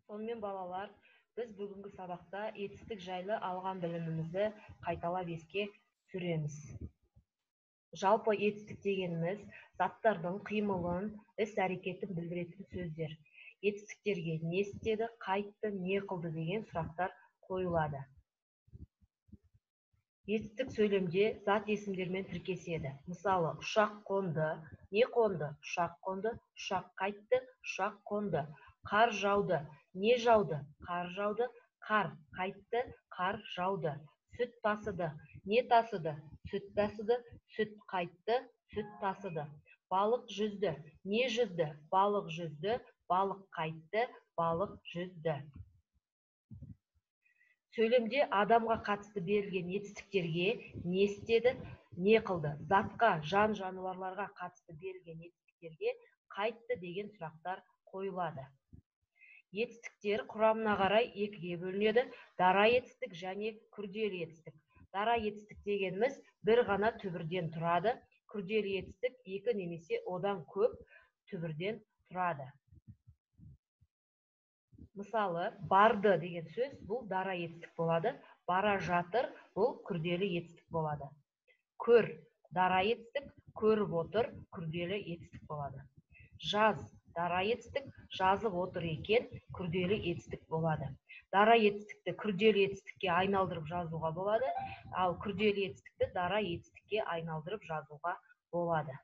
Сонымен балалар, біз бүгінгі сабақта етістік жайлы алған білімімізді қайталап еске түсіреміз. Жалпы етістік дегеніміз заттардың қимылын, іс-әрекетін білдіретін сөздер. Етістіктерге не істеді, қайтты, не қылды деген сұрақтар қойылады. Етістік сөйлемде зат есімдермен тіркеседі. Мысалы, ұшақ қонды, не қонды? Ұшақ қонды, ұшақ қайтты, ұшақ қонды. Қар жауды, не жауды? Қар жауды, қар қайтты, қар жауды. Сүт тасыды, не тасыды? Сүт тасыды, сүт қайтты, сүт тасыды. Балық жүзді, не жүзді? Балық жүзді, балық қайтты, балық жүзді. Сөйлемде адамға қатысты берілген етістіктерге не істеді, не қылды? Затқа, жан-жануарларға қатысты берілген етістіктерге қайтты деген сұрақтар қойылады. Етістіктер құрамына қарай екіге бөлінеді: дара етістік және күрделі етістік. Дара етістік дегеніміз бір ғана түбірден тұрады. Күрделі етістік екі немесе одан көп түбірден тұрады. Мысалы, барды деген сөз бұл дара етістік болады. Бара жатыр бұл күрделі етістік болады. Көр дара етістік, көріп отыр күрделі етістік болады. Жаз дара етістік, жазып отыр екен күрделі етістік болады. Дара етістікті күрделі етістікке айналдырып жазуға болады, ал күрделі етістікті дара етістікке айналдырып жазуға болады.